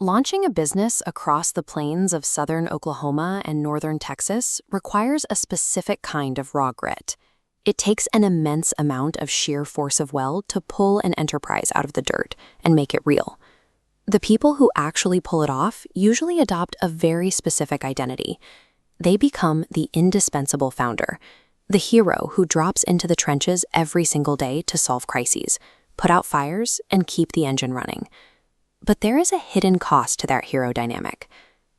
Launching a business across the plains of southern Oklahoma and northern Texas requires a specific kind of raw grit. It takes an immense amount of sheer force of will to pull an enterprise out of the dirt and make it real. The people who actually pull it off usually adopt a very specific identity. They become the indispensable founder, the hero who drops into the trenches every single day to solve crises, put out fires, and keep the engine running. But there is a hidden cost to that hero dynamic.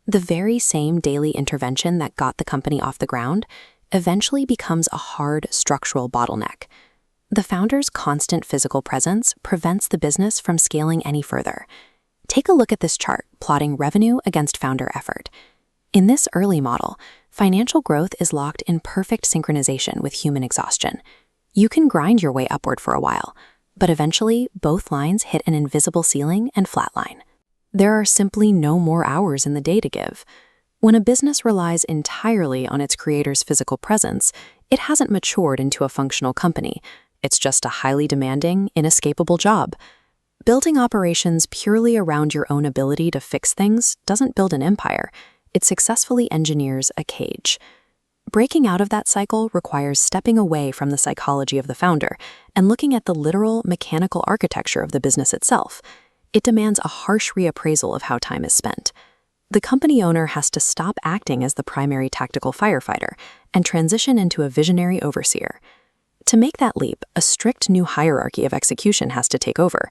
The very same daily intervention that got the company off the ground eventually becomes a hard structural bottleneck. The founder's constant physical presence prevents the business from scaling any further. Take a look at this chart plotting revenue against founder effort. In this early model, financial growth is locked in perfect synchronization with human exhaustion. You can grind your way upward for a while, but eventually both lines hit an invisible ceiling and flatline. There are simply no more hours in the day to give. When a business relies entirely on its creator's physical presence, it hasn't matured into a functional company. It's just a highly demanding, inescapable job. Building operations purely around your own ability to fix things doesn't build an empire. It successfully engineers a cage. Breaking out of that cycle requires stepping away from the psychology of the founder and looking at the literal mechanical architecture of the business itself. It demands a harsh reappraisal of how time is spent. The company owner has to stop acting as the primary tactical firefighter and transition into a visionary overseer. To make that leap, a strict new hierarchy of execution has to take over.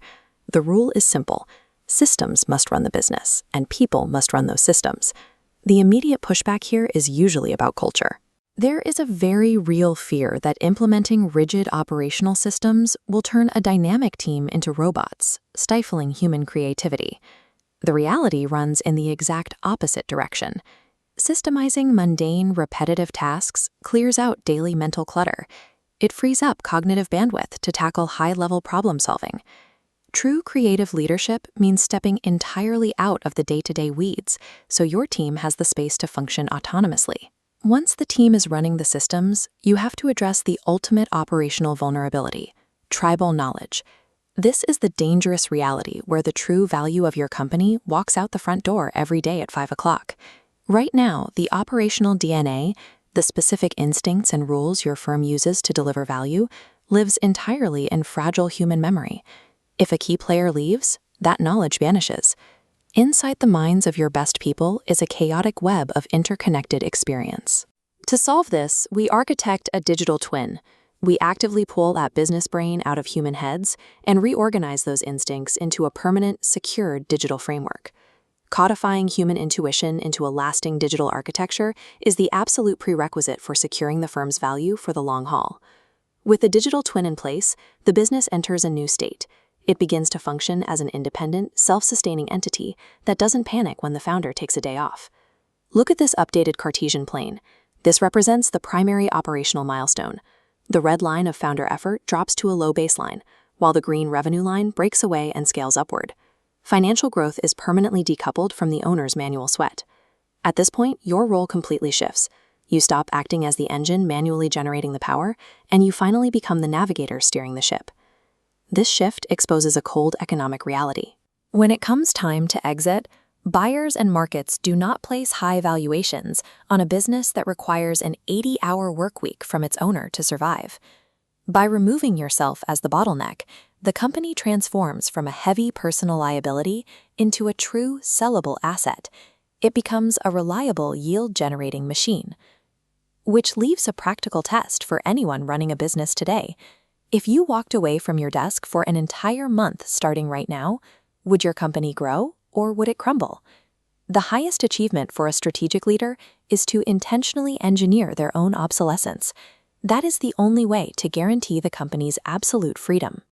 The rule is simple. Systems must run the business, and people must run those systems. The immediate pushback here is usually about culture. There is a very real fear that implementing rigid operational systems will turn a dynamic team into robots, stifling human creativity. The reality runs in the exact opposite direction. Systemizing mundane, repetitive tasks clears out daily mental clutter. It frees up cognitive bandwidth to tackle high-level problem solving. True creative leadership means stepping entirely out of the day-to-day weeds so your team has the space to function autonomously. Once the team is running the systems, you have to address the ultimate operational vulnerability: tribal knowledge. This is the dangerous reality where the true value of your company walks out the front door every day at 5 o'clock. Right now, the operational DNA, the specific instincts and rules your firm uses to deliver value, lives entirely in fragile human memory. If a key player leaves, that knowledge vanishes. Inside the minds of your best people is a chaotic web of interconnected experience. To solve this, we architect a digital twin. We actively pull that business brain out of human heads and reorganize those instincts into a permanent, secure digital framework. Codifying human intuition into a lasting digital architecture is the absolute prerequisite for securing the firm's value for the long haul. With the digital twin in place, the business enters a new state. It begins to function as an independent, self-sustaining entity that doesn't panic when the founder takes a day off. Look at this updated Cartesian plane. This represents the primary operational milestone. The red line of founder effort drops to a low baseline, while the green revenue line breaks away and scales upward. Financial growth is permanently decoupled from the owner's manual sweat. At this point, your role completely shifts. You stop acting as the engine manually generating the power, and you finally become the navigator steering the ship. This shift exposes a cold economic reality. When it comes time to exit, buyers and markets do not place high valuations on a business that requires an 80-hour workweek from its owner to survive. By removing yourself as the bottleneck, the company transforms from a heavy personal liability into a true sellable asset. It becomes a reliable yield-generating machine. Which leaves a practical test for anyone running a business today. If you walked away from your desk for an entire month starting right now, would your company grow or would it crumble? The highest achievement for a strategic leader is to intentionally engineer their own obsolescence. That is the only way to guarantee the company's absolute freedom.